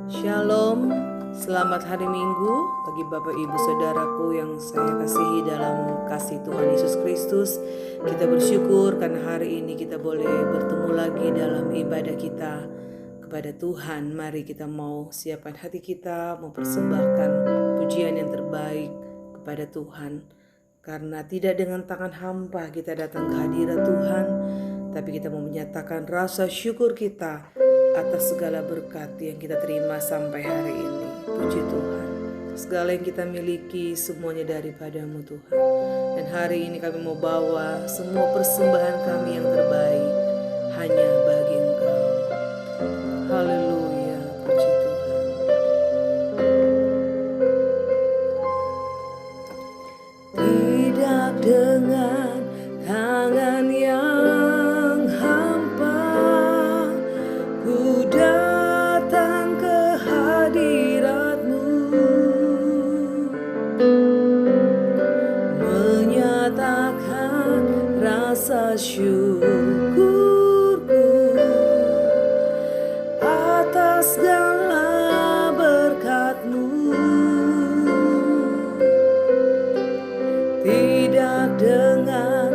Shalom, selamat hari Minggu bagi Bapak Ibu Saudaraku yang saya kasihi dalam kasih Tuhan Yesus Kristus. Kita bersyukur karena hari ini kita boleh bertemu lagi dalam ibadah kita kepada Tuhan. Mari kita mau siapkan hati kita, mau persembahkan pujian yang terbaik kepada Tuhan. Karena tidak dengan tangan hampa kita datang ke hadirat Tuhan, tapi kita mau menyatakan rasa syukur kita atas segala berkat yang kita terima sampai hari ini. Puji Tuhan. Segala yang kita miliki semuanya daripadamu Tuhan. Dan hari ini kami mau bawa semua persembahan kami yang terbaik hanya bagi Engkau. Haleluya, puji Tuhan. Tidak dengan tangan yang hampa ku datang ke hadirat-Mu, menyatakan rasa syukurku atas segala berkat-Mu. Tidak dengan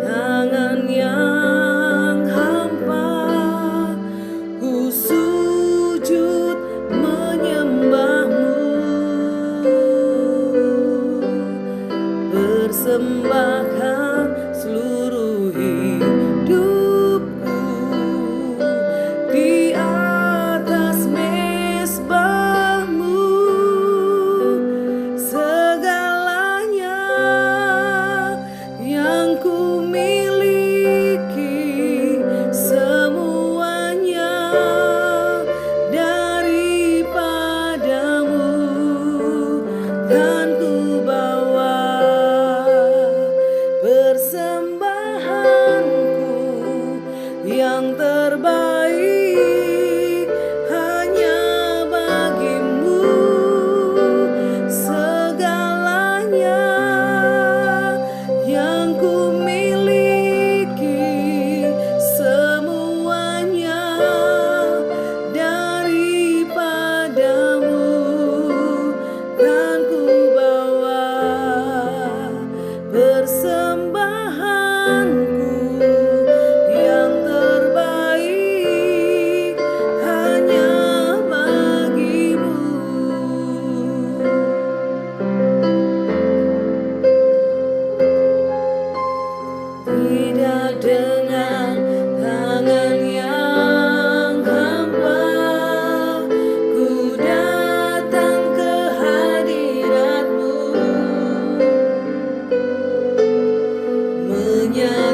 tangan yang hampa ku sujud menyembah-Mu, persembahkan seluruh hidupku di atas mezbah-Mu. Segalanya yang ku miliki semuanya daripadamu, dan ku bawa persembahanku yang terbaik hanya bagimu. Segalanya yang ku miliki semuanya daripadamu, dan ku bawa persembahanku yang terbaik hanya bagimu. Tidak dengan tangan yang hampa ku datang ke hadirat-Mu,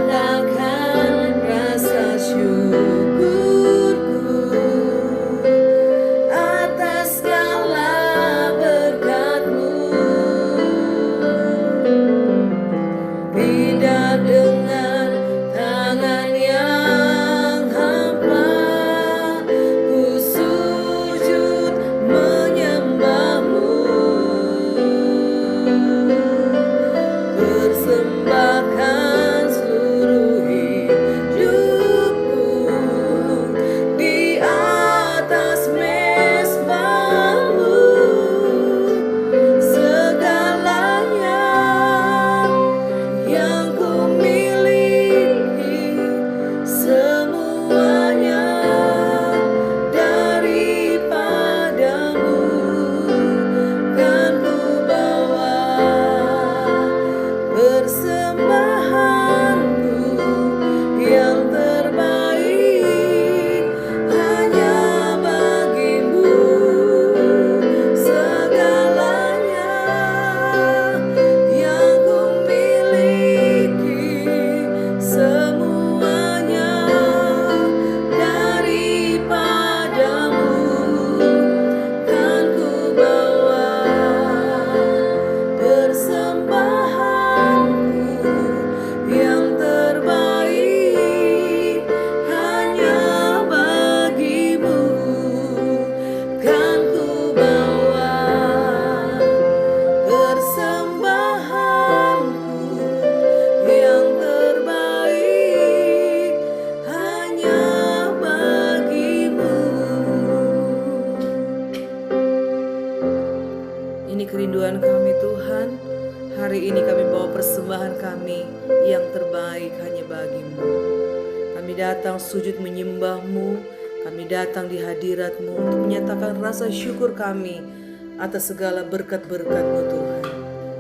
menyatakan rasa syukurku atas segala berkat-Mu. Tidak dengan tangan datang sujud menyembah-Mu, kami datang di hadirat-Mu untuk menyatakan rasa syukur kami atas segala berkat-berkat-Mu Tuhan.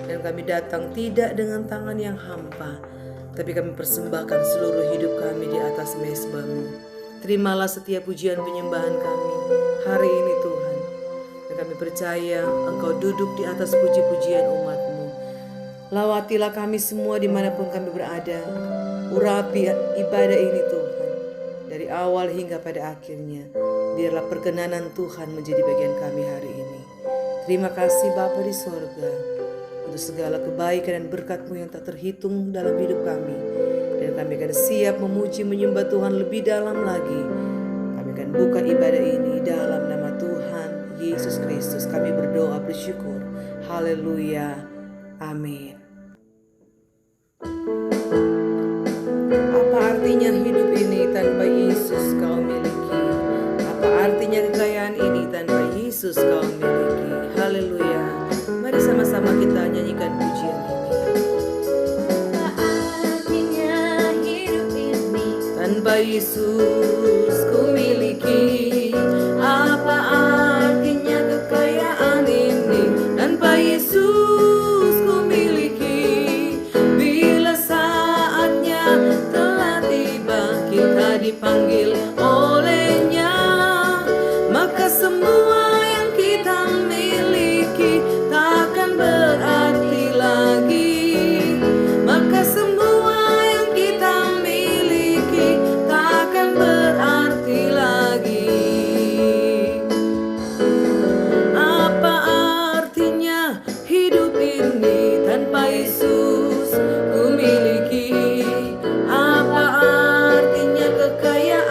Dan kami datang tidak dengan tangan yang hampa, tapi kami persembahkan seluruh hidup kami di atas mezbah-Mu. Terimalah setiap pujian penyembahan kami hari ini Tuhan. Dan kami percaya Engkau duduk di atas puji-pujian umat-Mu. Lawatilah kami semua dimanapun kami berada. Urapi ibadah ini Tuhan, dari awal hingga pada akhirnya. Biarlah perkenanan Tuhan menjadi bagian kami hari ini. Terima kasih Bapa di sorga untuk segala kebaikan dan berkat-Mu yang tak terhitung dalam hidup kami. Dan kami akan siap memuji menyembah Tuhan lebih dalam lagi. Kami akan buka ibadah ini dalam nama Tuhan Yesus Kristus. Kami berdoa bersyukur. Haleluya. Amin. Apa artinya hidup ini tanpa Yesus kau miliki? Apa artinya kekayaan ini tanpa Yesus kau miliki? Haleluya. Mari sama-sama kita nyanyikan pujian ini. Apa artinya hidup ini Tanpa Yesus ku miliki. Apa artinya kekayaan ini tanpa Yesus ku miliki? Bila saatnya telah tiba kita dipanggil olehnya, maka semua yang kita miliki takkan berarti lagi. Maka semua yang kita miliki takkan berarti lagi. Apa artinya hidup ini tanpa Yesus ku miliki? Apa artinya kekayaan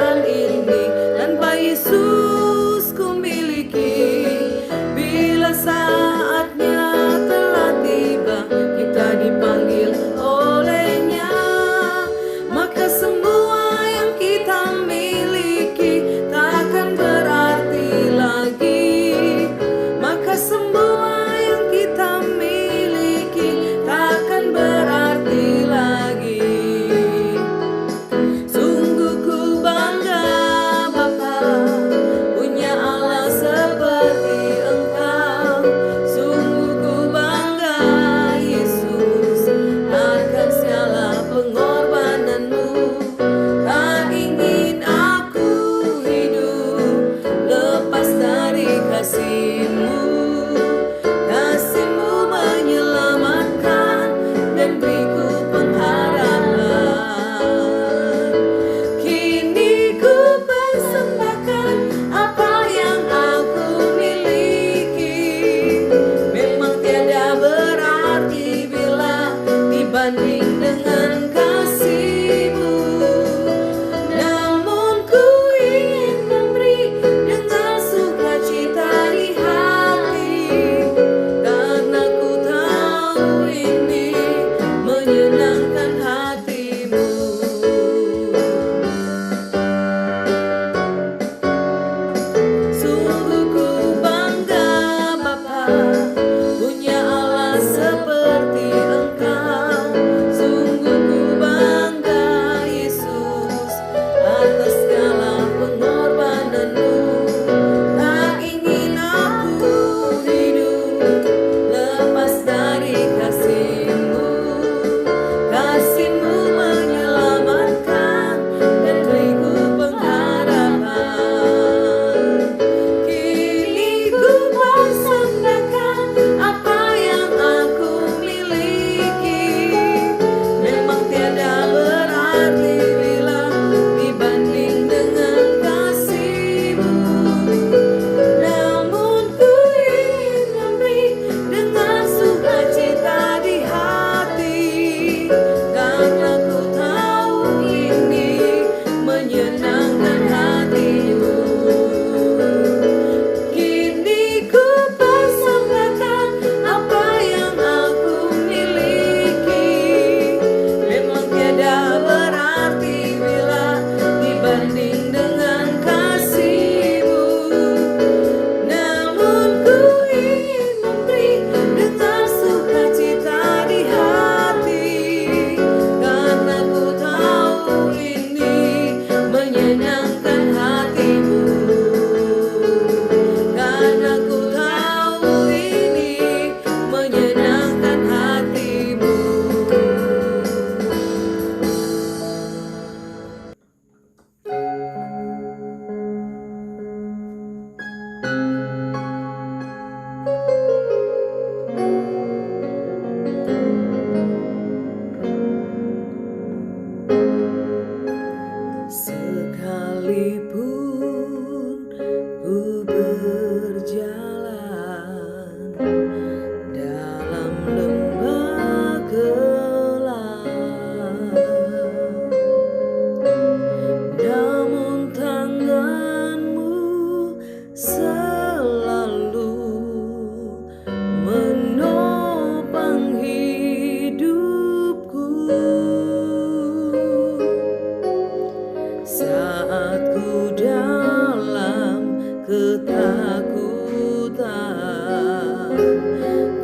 ketakutan,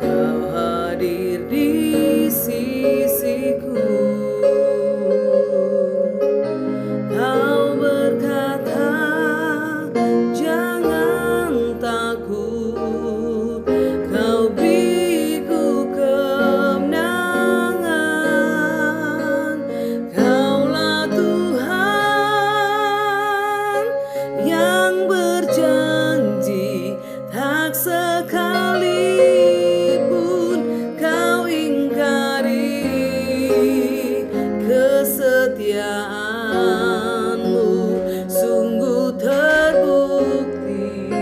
Kau hadir di sisiku. Kau berkata, jangan takut, Kau beriku kemenangan. Kaulah Tuhan yang berjanji, tak sekalipun Kau ingkari. Kesetiaan-Mu sungguh terbukti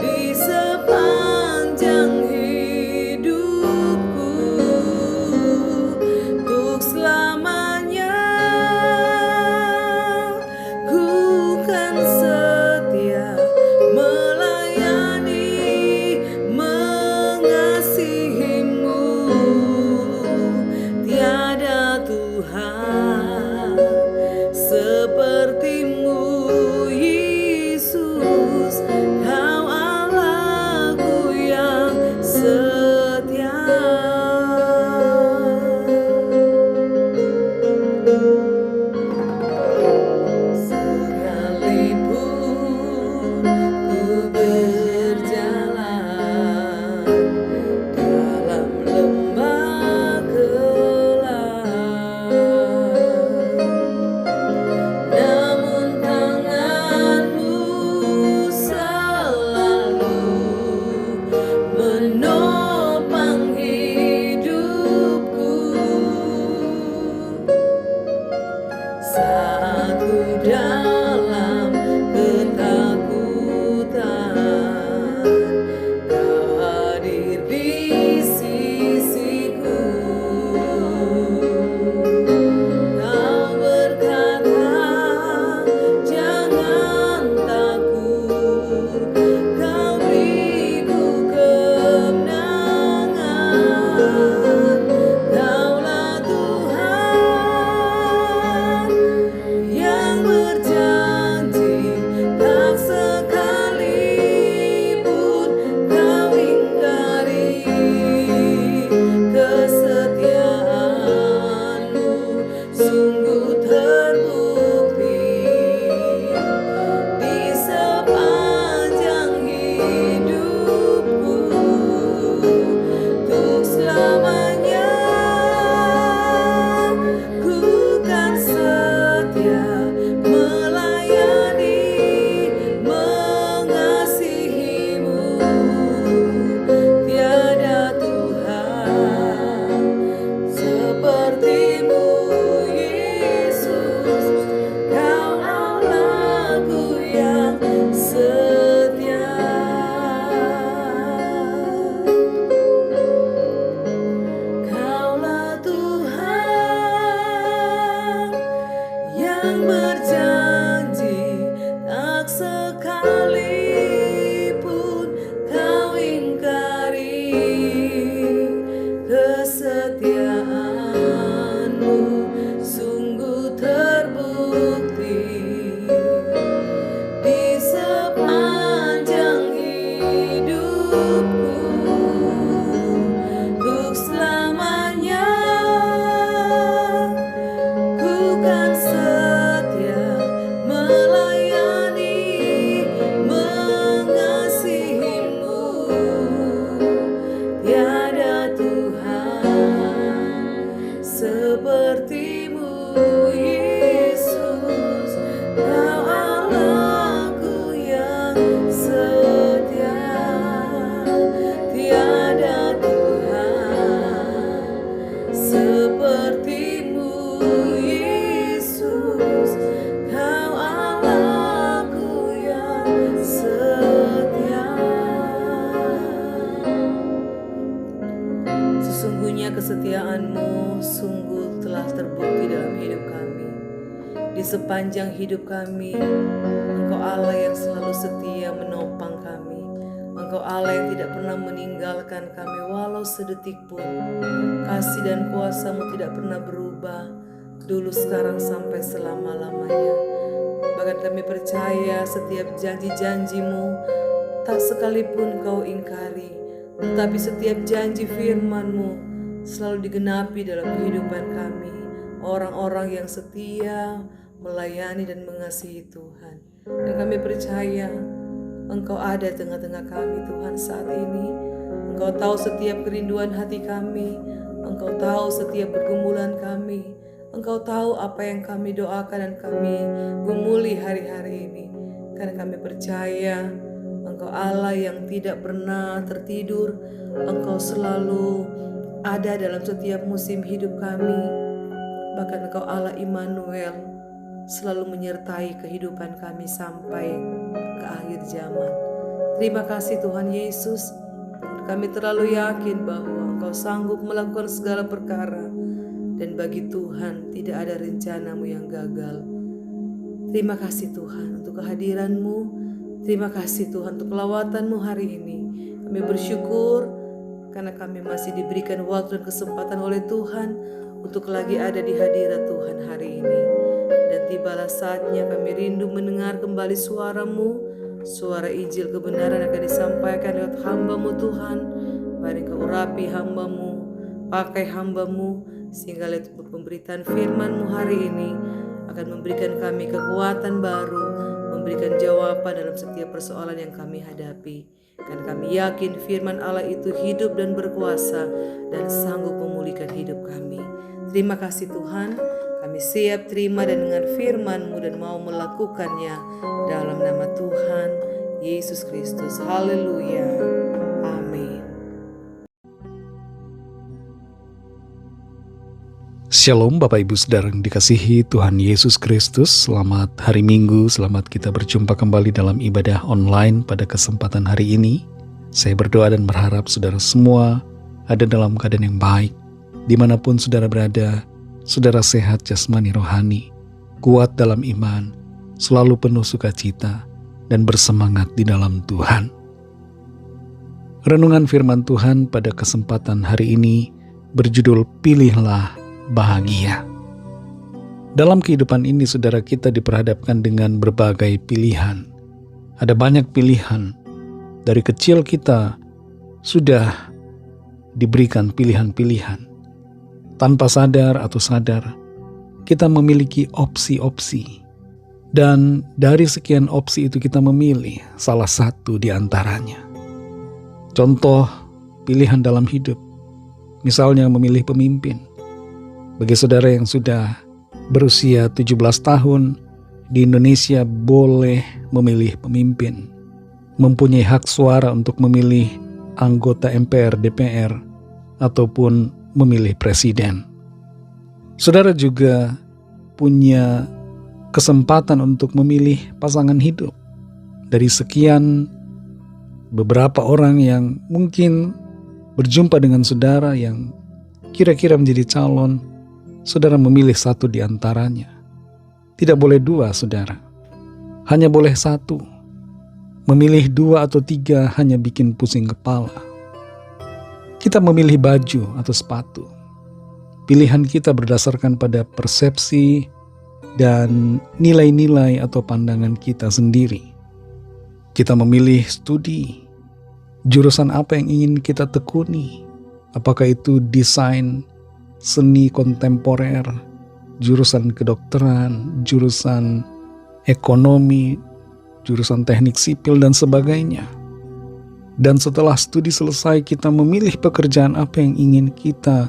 di sepanjang hidupku. Untuk selamanya ku kan setia melayani, mengasihi-Mu. Tiada Tuhan seperti-Mu, Yesus. Kau Allahku yang setia. Sekalipun ku berjalan dalam lembah gelap, namun tangan-Mu selalu menopang hidupku. Saat ku dalam ketakutan, Kau hadir di sisiku. Kau berkata, jangan takut, Kau beriku kemenangan. Kaulah Tuhan yang berjanji, tak sekalipun Kau ingkari. Kesetiaan-Mu sungguh terbukti di sepanjang hidupku. Untuk selamanya ku kan setia melayani, mengasihi-Mu. Tiada Tuhan seperti-Mu, Yesus. Kau Allahku yang setia. Kaulah Tuhan yang berjanji, tak sekalipun Kau ingkari. Kesetiaan-Mu sungguh terbukti di sepanjang hidupku. Untuk selamanya ku kan setia melayani, mengasihi-Mu. Tiada Tuhan seperti-Mu, Yesus. Kau Allahku yang setia. Tiada Tuhan seperti-Mu, Yesus. Kau Allahku yang setia. Sesungguhnya kesetiaan-Mu sungguh telah terbukti dalam hidup kami. Di sepanjang hidup kami, Engkau Allah yang selalu setia menopang kami. Engkau Allah yang tidak pernah meninggalkan kami walau sedetik pun. Kasih dan kuasa-Mu tidak pernah berubah, dulu, sekarang, sampai selama-lamanya. Bahkan kami percaya setiap janji-janji-Mu tak sekalipun Kau ingkari, tetapi setiap janji firman-Mu selalu digenapi dalam kehidupan kami, orang-orang yang setia melayani dan mengasihi Tuhan. Dan kami percaya Engkau ada tengah-tengah kami Tuhan saat ini. Engkau tahu setiap kerinduan hati kami, Engkau tahu setiap pergumulan kami, Engkau tahu apa yang kami doakan dan kami gumuli hari-hari ini. Karena kami percaya Engkau Allah yang tidak pernah tertidur, Engkau selalu ada dalam setiap musim hidup kami. Bahkan Engkau Allah Immanuel, selalu menyertai kehidupan kami sampai ke akhir zaman. Terima kasih Tuhan Yesus. Kami terlalu yakin bahwa Engkau sanggup melakukan segala perkara, dan bagi Tuhan tidak ada rencana-Mu yang gagal. Terima kasih Tuhan untuk kehadiran-Mu. Terima kasih Tuhan untuk kelawatan-Mu hari ini. Kami bersyukur karena kami masih diberikan waktu dan kesempatan oleh Tuhan untuk lagi ada di hadirat Tuhan hari ini. Dan tibalah saatnya kami rindu mendengar kembali suara-Mu, suara Injil kebenaran akan disampaikan lewat hamba-Mu Tuhan. Mari Kau urapi hamba-Mu, pakai hamba-Mu, sehingga lewat pemberitaan firman-Mu hari ini akan memberikan kami kekuatan baru, memberikan jawaban dalam setiap persoalan yang kami hadapi. Dan kami yakin firman Allah itu hidup dan berkuasa dan sanggup memulihkan hidup kami. Terima kasih Tuhan, kami siap terima dan dengar firman-Mu dan mau melakukannya dalam nama Tuhan Yesus Kristus. Haleluya. Amin. Shalom Bapak Ibu Saudara yang dikasihi Tuhan Yesus Kristus. Selamat hari Minggu, selamat kita berjumpa kembali dalam ibadah online pada kesempatan hari ini. Saya berdoa dan berharap saudara semua ada dalam keadaan yang baik. Dimanapun saudara berada, saudara sehat jasmani rohani, kuat dalam iman, selalu penuh sukacita, dan bersemangat di dalam Tuhan. Renungan firman Tuhan pada kesempatan hari ini berjudul Pilihlah Bahagia. Dalam kehidupan ini saudara kita diperhadapkan dengan berbagai pilihan. Ada banyak pilihan. Dari kecil kita sudah diberikan pilihan-pilihan. Tanpa sadar atau sadar, kita memiliki opsi-opsi. Dan dari sekian opsi itu kita memilih salah satu di antaranya. Contoh pilihan dalam hidup. Misalnya memilih pemimpin. Bagi saudara yang sudah berusia 17 tahun, di Indonesia boleh memilih pemimpin, mempunyai hak suara untuk memilih anggota MPR, DPR, ataupun memilih presiden. Saudara juga punya kesempatan untuk memilih pasangan hidup. Dari sekian beberapa orang yang mungkin berjumpa dengan saudara yang kira-kira menjadi calon, saudara memilih satu di antaranya. Tidak boleh dua, saudara. Hanya boleh satu. Memilih 2 atau 3 hanya bikin pusing kepala. Kita memilih baju atau sepatu. Pilihan kita berdasarkan pada persepsi dan nilai-nilai atau pandangan kita sendiri. Kita memilih studi. Jurusan apa yang ingin kita tekuni? Apakah itu desain, seni kontemporer, jurusan kedokteran, jurusan ekonomi, jurusan teknik sipil, dan sebagainya. Dan setelah studi selesai, kita memilih pekerjaan apa yang ingin kita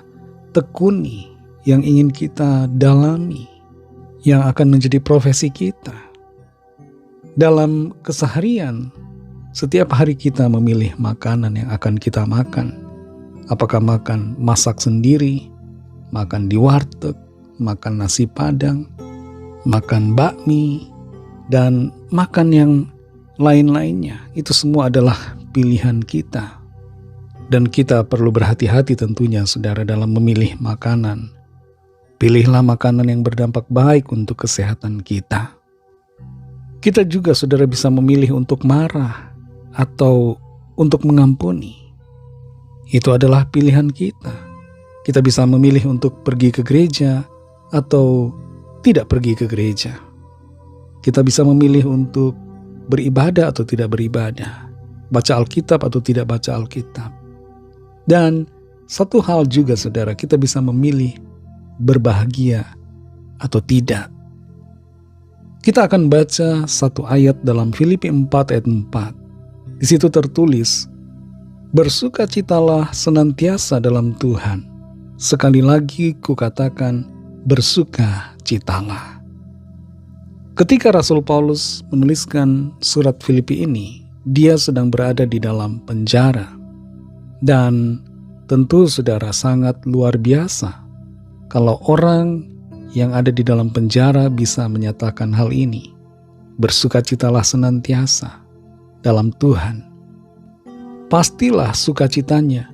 tekuni, yang ingin kita dalami, yang akan menjadi profesi kita. Dalam keseharian, setiap hari kita memilih makanan yang akan kita makan. Apakah makan masak sendiri, makan di warteg, makan nasi padang, makan bakmi, dan makan yang lain-lainnya. Itu semua adalah pilihan kita. Dan kita perlu berhati-hati tentunya saudara dalam memilih makanan. Pilihlah makanan yang berdampak baik untuk kesehatan kita. Kita juga saudara bisa memilih untuk marah atau untuk mengampuni. Itu adalah pilihan kita. Kita bisa memilih untuk pergi ke gereja atau tidak pergi ke gereja. Kita bisa memilih untuk beribadah atau tidak beribadah, baca Alkitab atau tidak baca Alkitab. Dan satu hal juga saudara, kita bisa memilih berbahagia atau tidak. Kita akan baca satu ayat dalam Filipi 4 ayat 4. Di situ tertulis, bersukacitalah senantiasa dalam Tuhan. Sekali lagi kukatakan, bersukacitalah. Ketika Rasul Paulus menuliskan surat Filipi ini, dia sedang berada di dalam penjara. Dan tentu saudara sangat luar biasa kalau orang yang ada di dalam penjara bisa menyatakan hal ini. Bersukacitalah senantiasa dalam Tuhan. Pastilah sukacitanya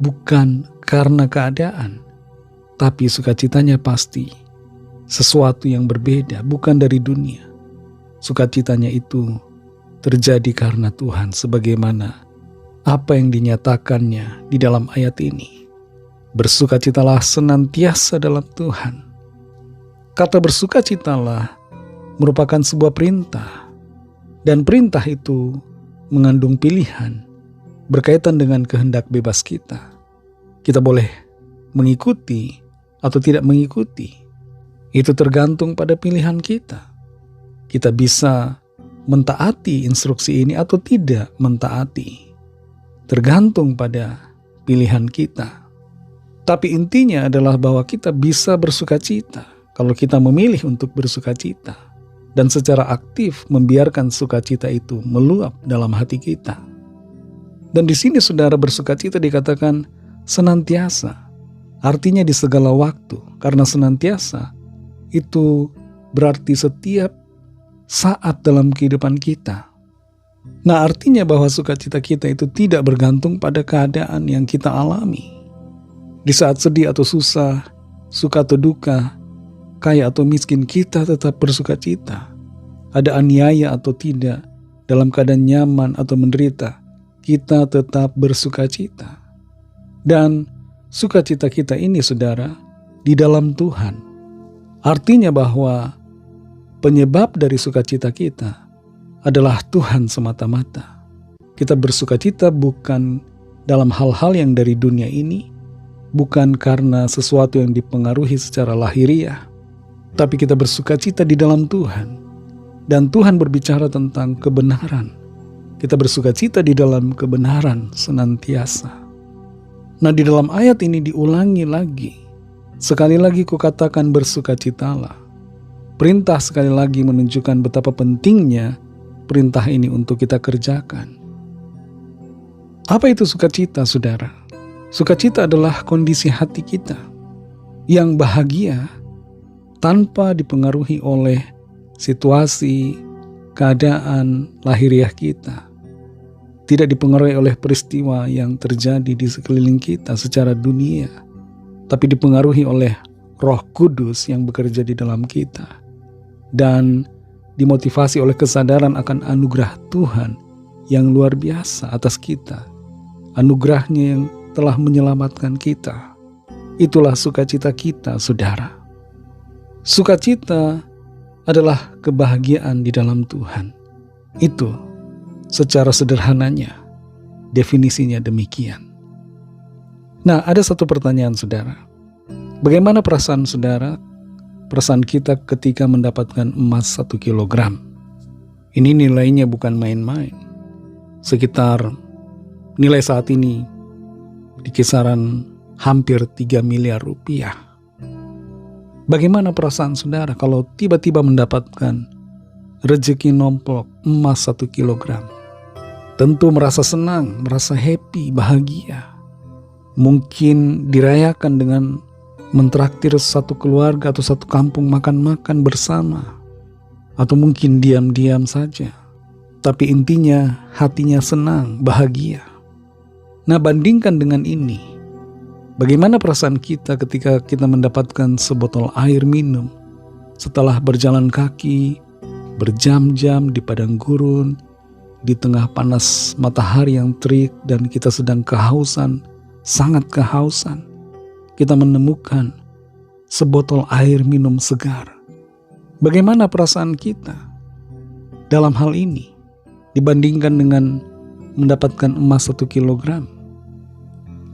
bukan karena keadaan, tapi sukacitanya pasti sesuatu yang berbeda, bukan dari dunia. Sukacitanya itu terjadi karena Tuhan, sebagaimana apa yang dinyatakannya di dalam ayat ini. Bersukacitalah senantiasa dalam Tuhan. Kata bersukacitalah merupakan sebuah perintah, dan perintah itu mengandung pilihan berkaitan dengan kehendak bebas kita. Kita boleh mengikuti atau tidak mengikuti. Itu tergantung pada pilihan kita. Kita bisa mentaati instruksi ini atau tidak mentaati. Tergantung pada pilihan kita. Tapi intinya adalah bahwa kita bisa bersukacita kalau kita memilih untuk bersukacita dan secara aktif membiarkan sukacita itu meluap dalam hati kita. Dan di sini saudara, bersukacita dikatakan senantiasa, artinya di segala waktu, karena senantiasa itu berarti setiap saat dalam kehidupan kita. Nah, artinya bahwa sukacita kita itu tidak bergantung pada keadaan yang kita alami. Di saat sedih atau susah, suka atau duka, kaya atau miskin, kita tetap bersukacita. Ada aniaya atau tidak, dalam keadaan nyaman atau menderita, kita tetap bersukacita. Dan sukacita kita ini saudara, di dalam Tuhan. Artinya bahwa penyebab dari sukacita kita adalah Tuhan semata-mata. Kita bersukacita bukan dalam hal-hal yang dari dunia ini, bukan karena sesuatu yang dipengaruhi secara lahiriah, tapi kita bersukacita di dalam Tuhan. Dan Tuhan berbicara tentang kebenaran. Kita bersukacita di dalam kebenaran senantiasa. Nah, di dalam ayat ini diulangi lagi. Sekali lagi kukatakan bersukacitalah. Perintah sekali lagi menunjukkan betapa pentingnya perintah ini untuk kita kerjakan. Apa itu sukacita, saudara? Sukacita adalah kondisi hati kita yang bahagia tanpa dipengaruhi oleh situasi, keadaan lahiriah kita. Tidak dipengaruhi oleh peristiwa yang terjadi di sekeliling kita secara dunia, tapi dipengaruhi oleh Roh Kudus yang bekerja di dalam kita. Dan dimotivasi oleh kesadaran akan anugerah Tuhan yang luar biasa atas kita. Anugerahnya yang telah menyelamatkan kita. Itulah sukacita kita, saudara. Sukacita adalah kebahagiaan di dalam Tuhan. Itu secara sederhananya definisinya demikian. Nah, ada satu pertanyaan saudara. Bagaimana perasaan saudara, perasaan kita ketika mendapatkan emas 1 kilogram? Ini nilainya bukan main-main. Sekitar nilai saat ini di kisaran hampir 3 miliar rupiah. Bagaimana perasaan saudara kalau tiba-tiba mendapatkan rezeki nomplok emas 1 kilogram? Tentu merasa senang, merasa happy, bahagia. Mungkin dirayakan dengan mentraktir satu keluarga atau satu kampung makan-makan bersama. Atau mungkin diam-diam saja. Tapi intinya hatinya senang, bahagia. Nah, bandingkan dengan ini. Bagaimana perasaan kita ketika kita mendapatkan sebotol air minum setelah berjalan kaki, berjam-jam di padang gurun, di tengah panas matahari yang terik dan kita sedang kehausan, sangat kehausan. Kita menemukan sebotol air minum segar. Bagaimana perasaan kita? dalam hal ini dibandingkan dengan mendapatkan emas 1 kilogram?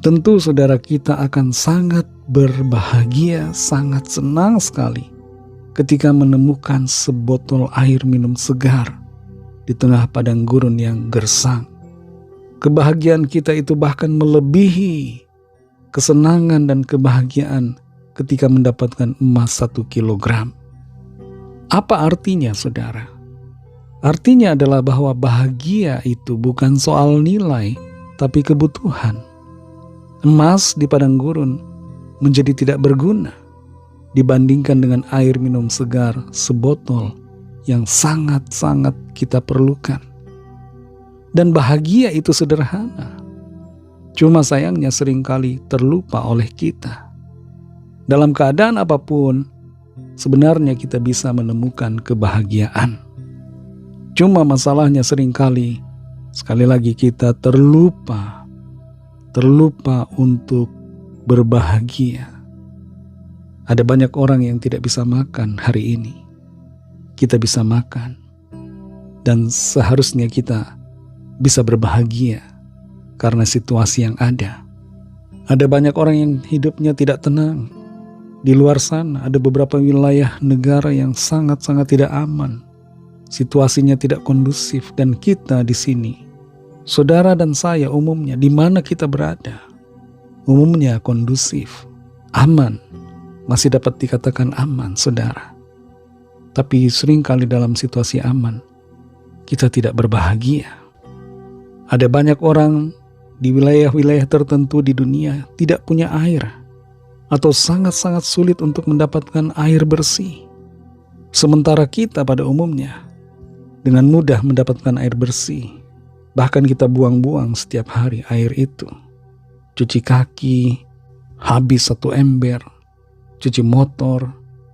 Tentu saudara, kita akan sangat berbahagia, sangat senang sekali ketika menemukan sebotol air minum segar di tengah padang gurun yang gersang. Kebahagiaan kita itu bahkan melebihi kesenangan dan kebahagiaan ketika mendapatkan emas 1 kilogram. Apa artinya, saudara? Artinya adalah bahwa bahagia itu bukan soal nilai, tapi kebutuhan. Emas di padang gurun menjadi tidak berguna dibandingkan dengan air minum segar sebotol yang sangat-sangat kita perlukan. Dan bahagia itu sederhana. Cuma sayangnya seringkali terlupa oleh kita. Dalam keadaan apapun, sebenarnya kita bisa menemukan kebahagiaan. Cuma masalahnya seringkali, sekali lagi kita terlupa untuk berbahagia. Ada banyak orang yang tidak bisa makan hari ini. Kita bisa makan. Dan seharusnya kita bisa berbahagia karena situasi yang ada. Ada banyak orang yang hidupnya tidak tenang. Di luar sana ada beberapa wilayah negara yang sangat-sangat tidak aman. Situasinya tidak kondusif, dan kita di sini, saudara dan saya umumnya, di mana kita berada, umumnya kondusif, aman, masih dapat dikatakan aman, saudara. Tapi seringkali dalam situasi aman, kita tidak berbahagia. Ada banyak orang di wilayah-wilayah tertentu di dunia tidak punya air, atau sangat-sangat sulit untuk mendapatkan air bersih. Sementara kita pada umumnya dengan mudah mendapatkan air bersih. Bahkan kita buang-buang setiap hari air itu. Cuci kaki, habis 1 ember. Cuci motor,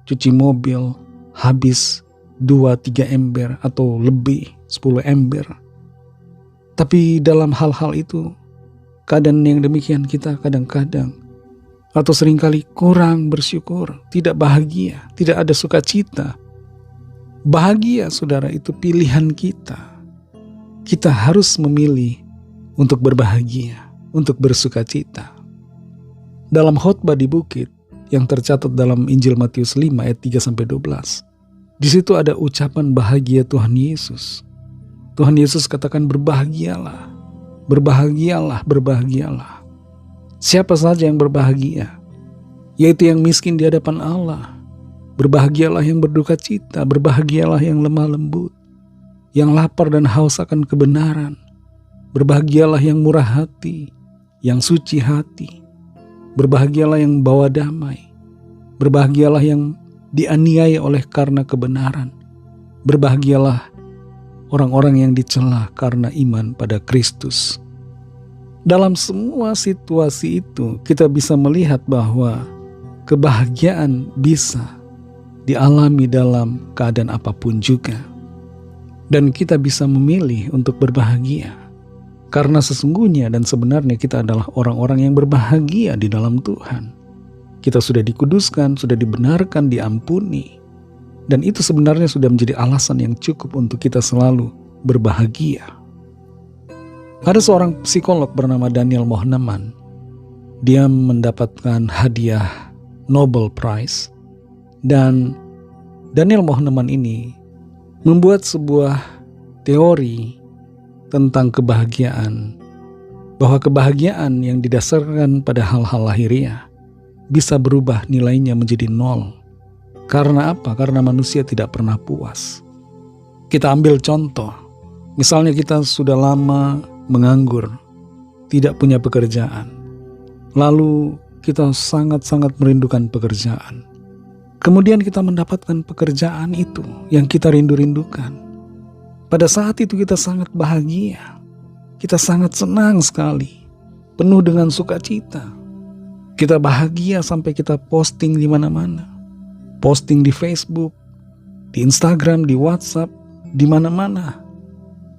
cuci mobil, habis 2-3 ember atau lebih 10 ember. Tapi dalam hal-hal itu, keadaan yang demikian kita kadang-kadang atau seringkali kurang bersyukur, tidak bahagia, tidak ada sukacita. Bahagia, saudara, itu pilihan kita. Kita harus memilih untuk berbahagia, untuk bersukacita. Dalam khotbah di bukit yang tercatat dalam Injil Matius 5 ayat 3-12, di situ ada ucapan bahagia Tuhan Yesus. Tuhan Yesus katakan, berbahagialah, berbahagialah, berbahagialah. Siapa saja yang berbahagia? Yaitu yang miskin di hadapan Allah. Berbahagialah yang berduka cita, berbahagialah yang lemah lembut, yang lapar dan haus akan kebenaran. Berbahagialah yang murah hati, yang suci hati. Berbahagialah yang bawa damai. Berbahagialah yang dianiaya oleh karena kebenaran. Berbahagialah orang-orang yang dicela karena iman pada Kristus. Dalam semua situasi itu, kita bisa melihat bahwa kebahagiaan bisa dialami dalam keadaan apapun juga. Dan kita bisa memilih untuk berbahagia. Karena sesungguhnya dan sebenarnya kita adalah orang-orang yang berbahagia di dalam Tuhan. Kita sudah dikuduskan, sudah dibenarkan, diampuni. Dan itu sebenarnya sudah menjadi alasan yang cukup untuk kita selalu berbahagia. Ada seorang psikolog bernama Daniel Kahneman. Dia mendapatkan hadiah Nobel Prize. Dan Daniel Kahneman ini membuat sebuah teori tentang kebahagiaan, bahwa kebahagiaan yang didasarkan pada hal-hal lahiriah bisa berubah nilainya menjadi 0. Karena apa? Karena manusia tidak pernah puas. Kita ambil contoh, misalnya kita sudah lama menganggur, tidak punya pekerjaan, lalu kita sangat-sangat merindukan pekerjaan. Kemudian kita mendapatkan pekerjaan itu yang kita rindu-rindukan. Pada saat itu kita sangat bahagia. Kita sangat senang sekali. Penuh dengan sukacita. Kita bahagia sampai kita posting di mana-mana. Posting di Facebook, di Instagram, di WhatsApp, di mana-mana.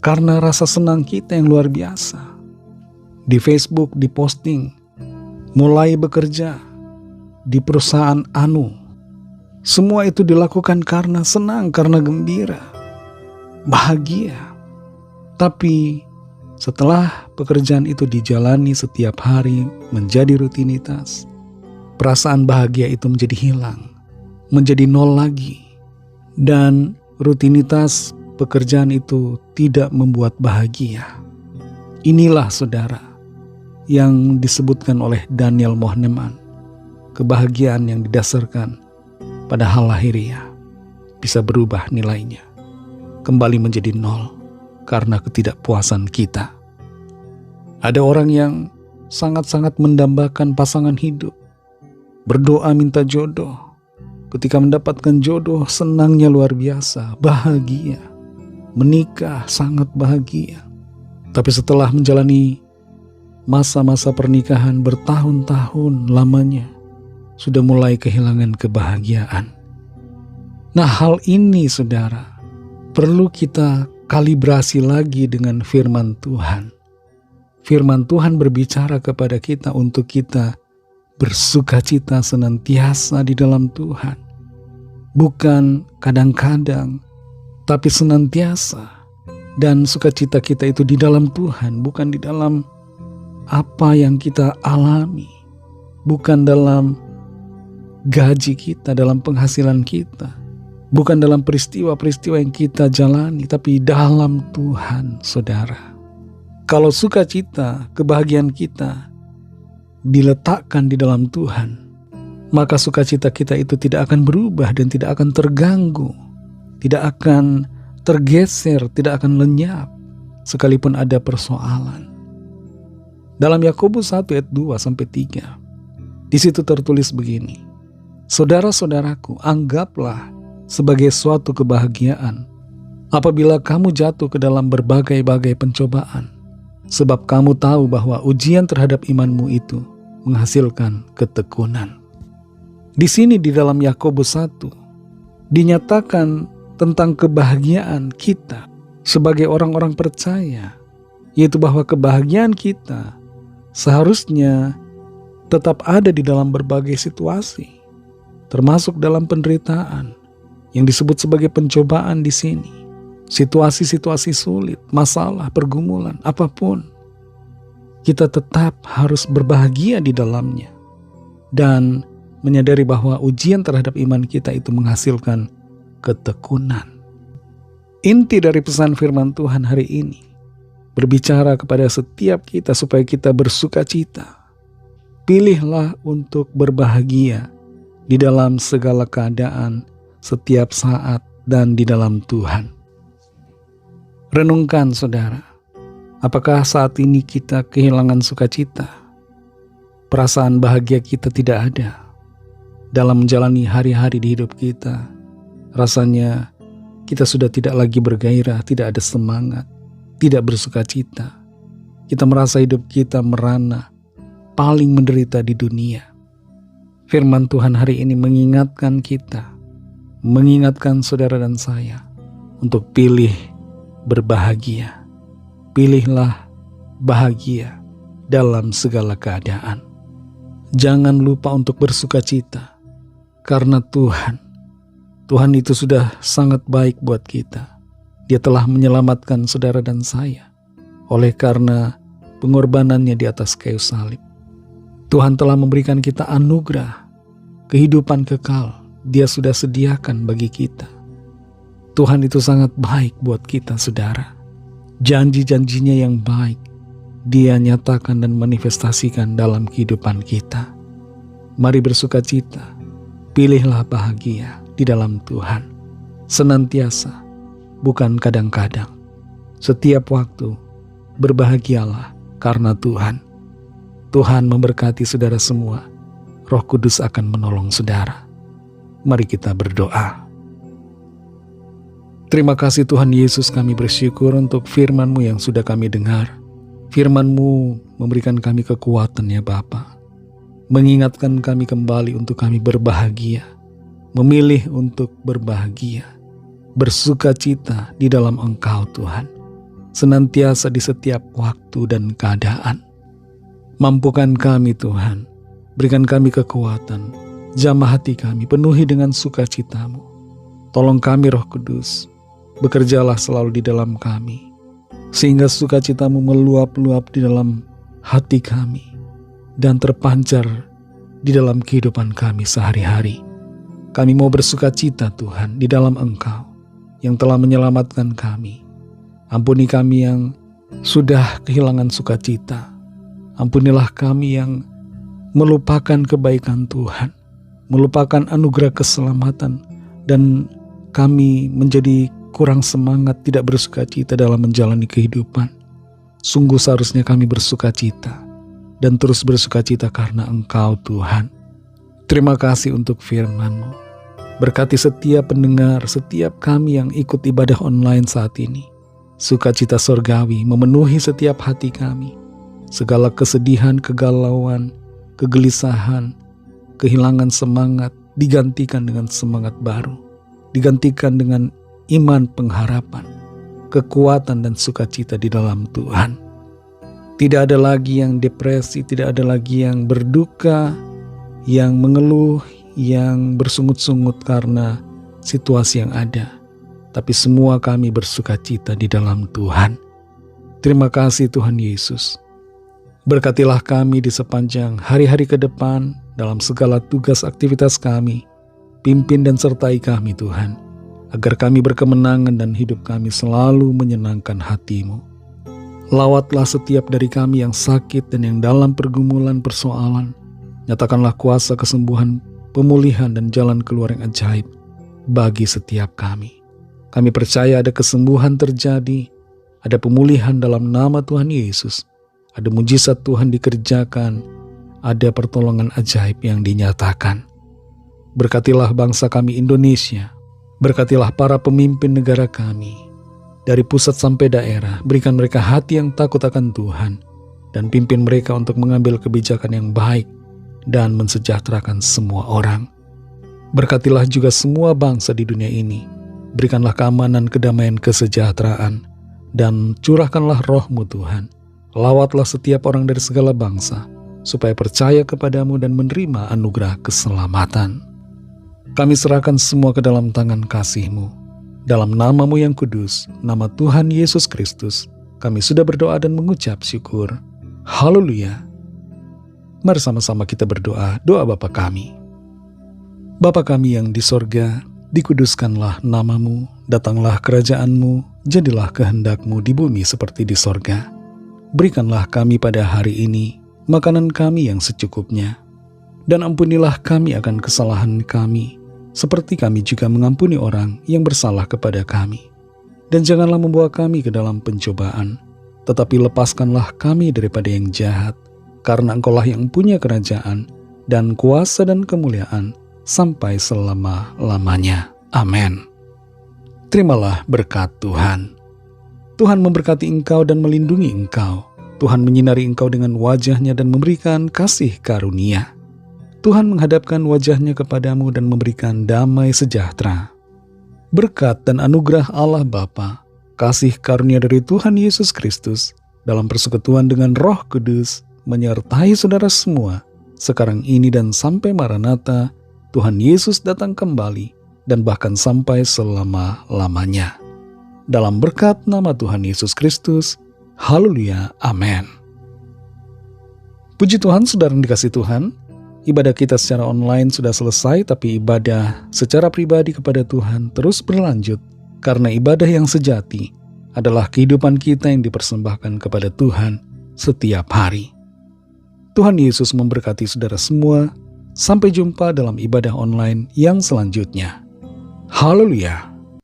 Karena rasa senang kita yang luar biasa. Di Facebook, di posting. Mulai bekerja di perusahaan Anu. Semua itu dilakukan karena senang, karena gembira. bahagia. Tapi setelah pekerjaan itu dijalani setiap hari menjadi rutinitas, perasaan bahagia itu menjadi hilang, menjadi nol lagi. Dan rutinitas pekerjaan itu tidak membuat bahagia. Inilah saudara yang disebutkan oleh Daniel Mohneman. Kebahagiaan yang didasarkan pada hal lahiriah bisa berubah nilainya, kembali menjadi nol karena ketidakpuasan kita. Ada orang yang sangat-sangat mendambakan pasangan hidup, berdoa minta jodoh. Ketika mendapatkan jodoh, senangnya luar biasa, bahagia, menikah sangat bahagia. Tapi setelah menjalani masa-masa pernikahan bertahun-tahun lamanya, sudah mulai kehilangan kebahagiaan. Nah, hal ini saudara perlu kita kalibrasi lagi dengan firman Tuhan. Firman Tuhan berbicara kepada kita untuk kita bersukacita senantiasa di dalam Tuhan. Bukan kadang-kadang, tapi senantiasa. Dan sukacita kita itu di dalam Tuhan, bukan di dalam apa yang kita alami, bukan dalam gaji kita, dalam penghasilan kita, bukan dalam peristiwa-peristiwa yang kita jalani, tapi dalam Tuhan, saudara. Kalau sukacita, kebahagiaan kita diletakkan di dalam Tuhan, maka sukacita kita itu tidak akan berubah dan tidak akan terganggu, tidak akan tergeser, tidak akan lenyap, sekalipun ada persoalan. Dalam Yakobus 1 ayat 2-3, di situ tertulis begini, saudara-saudaraku, anggaplah sebagai suatu kebahagiaan apabila kamu jatuh ke dalam berbagai-bagai pencobaan, sebab kamu tahu bahwa ujian terhadap imanmu itu menghasilkan ketekunan. Di sini di dalam Yakobus 1 dinyatakan tentang kebahagiaan kita sebagai orang-orang percaya, yaitu bahwa kebahagiaan kita seharusnya tetap ada di dalam berbagai situasi, termasuk dalam penderitaan yang disebut sebagai pencobaan di sini. Situasi-situasi sulit, masalah, pergumulan, apapun, kita tetap harus berbahagia di dalamnya dan menyadari bahwa ujian terhadap iman kita itu menghasilkan ketekunan. Inti dari pesan firman Tuhan hari ini berbicara kepada setiap kita supaya kita bersukacita. Pilihlah untuk berbahagia di dalam segala keadaan, setiap saat, dan di dalam Tuhan. Renungkan saudara, apakah saat ini kita kehilangan sukacita? Perasaan bahagia kita tidak ada dalam menjalani hari-hari di hidup kita. Rasanya kita sudah tidak lagi bergairah, tidak ada semangat, tidak bersukacita. Kita merasa hidup kita merana, paling menderita di dunia. Firman Tuhan hari ini mengingatkan kita, mengingatkan saudara dan saya untuk pilih berbahagia. Pilihlah bahagia dalam segala keadaan. Jangan lupa untuk bersukacita, karena Tuhan itu sudah sangat baik buat kita. Dia telah menyelamatkan saudara dan saya oleh karena pengorbanannya di atas kayu salib. Tuhan telah memberikan kita anugerah, kehidupan kekal. Dia sudah sediakan bagi kita. Tuhan itu sangat baik buat kita, saudara. Janji-janjinya yang baik Dia nyatakan dan manifestasikan dalam kehidupan kita. Mari bersukacita, pilihlah bahagia di dalam Tuhan, senantiasa, bukan kadang-kadang. Setiap waktu, berbahagialah karena Tuhan. Tuhan memberkati saudara semua. Roh Kudus akan menolong saudara. Mari kita berdoa. Terima kasih Tuhan Yesus, kami bersyukur untuk firman-Mu yang sudah kami dengar. Firman-Mu memberikan kami kekuatan ya Bapa, mengingatkan kami kembali untuk kami berbahagia, memilih untuk berbahagia, bersukacita di dalam Engkau Tuhan, senantiasa di setiap waktu dan keadaan. Mampukan kami Tuhan, berikan kami kekuatan, jamah hati kami, penuhi dengan sukacita-Mu. Tolong kami Roh Kudus, bekerjalah selalu di dalam kami, sehingga sukacita-Mu meluap-luap di dalam hati kami dan terpancar di dalam kehidupan kami sehari-hari. Kami mau bersukacita Tuhan di dalam Engkau yang telah menyelamatkan kami. Ampuni kami yang sudah kehilangan sukacita. Ampunilah kami yang melupakan kebaikan Tuhan, melupakan anugerah keselamatan, dan kami menjadi kurang semangat, tidak bersukacita dalam menjalani kehidupan. Sungguh seharusnya kami bersukacita dan terus bersukacita karena Engkau Tuhan. Terima kasih untuk firman-Mu. Berkati setiap pendengar, setiap kami yang ikut ibadah online saat ini. Sukacita sorgawi memenuhi setiap hati kami. Segala kesedihan, kegalauan, kegelisahan, kehilangan semangat digantikan dengan semangat baru. Digantikan dengan iman pengharapan, kekuatan dan sukacita di dalam Tuhan. Tidak ada lagi yang depresi, tidak ada lagi yang berduka, yang mengeluh, yang bersungut-sungut karena situasi yang ada. Tapi semua kami bersukacita di dalam Tuhan. Terima kasih Tuhan Yesus. Berkatilah kami di sepanjang hari-hari ke depan dalam segala tugas aktivitas kami. Pimpin dan sertai kami Tuhan, agar kami berkemenangan dan hidup kami selalu menyenangkan hati-Mu. Lawatlah setiap dari kami yang sakit dan yang dalam pergumulan persoalan. Nyatakanlah kuasa kesembuhan, pemulihan dan jalan keluar yang ajaib bagi setiap kami. Kami percaya ada kesembuhan terjadi, ada pemulihan dalam nama Tuhan Yesus. Ada mujizat Tuhan dikerjakan, ada pertolongan ajaib yang dinyatakan. Berkatilah bangsa kami Indonesia, berkatilah para pemimpin negara kami. Dari pusat sampai daerah, berikan mereka hati yang takut akan Tuhan, dan pimpin mereka untuk mengambil kebijakan yang baik dan mensejahterakan semua orang. Berkatilah juga semua bangsa di dunia ini, berikanlah keamanan, kedamaian, kesejahteraan, dan curahkanlah roh-Mu Tuhan. Lawatlah setiap orang dari segala bangsa, supaya percaya kepadamu dan menerima anugerah keselamatan. Kami serahkan semua ke dalam tangan kasih-Mu. Dalam nama-Mu yang kudus, nama Tuhan Yesus Kristus, kami sudah berdoa dan mengucap syukur. Haleluya. Mari sama-sama kita berdoa, doa Bapa kami. Bapa kami yang di sorga, dikuduskanlah nama-Mu, datanglah kerajaan-Mu, jadilah kehendak-Mu di bumi seperti di sorga. Berikanlah kami pada hari ini makanan kami yang secukupnya, dan ampunilah kami akan kesalahan kami, seperti kami juga mengampuni orang yang bersalah kepada kami. Dan janganlah membawa kami ke dalam pencobaan, tetapi lepaskanlah kami daripada yang jahat, karena Engkau-lah yang punya kerajaan, dan kuasa dan kemuliaan, sampai selama-lamanya. Amin. Terimalah berkat Tuhan. Tuhan memberkati engkau dan melindungi engkau. Tuhan menyinari engkau dengan wajah-Nya dan memberikan kasih karunia. Tuhan menghadapkan wajah-Nya kepadamu dan memberikan damai sejahtera. Berkat dan anugerah Allah Bapa, kasih karunia dari Tuhan Yesus Kristus, dalam persekutuan dengan Roh Kudus, menyertai saudara semua, sekarang ini dan sampai Maranatha, Tuhan Yesus datang kembali, dan bahkan sampai selama-lamanya. Dalam berkat nama Tuhan Yesus Kristus, haleluya, amin. Puji Tuhan, saudara yang dikasihi Tuhan, ibadah kita secara online sudah selesai, tapi ibadah secara pribadi kepada Tuhan terus berlanjut, karena ibadah yang sejati adalah kehidupan kita yang dipersembahkan kepada Tuhan setiap hari. Tuhan Yesus memberkati saudara semua. Sampai jumpa dalam ibadah online yang selanjutnya. Haleluya.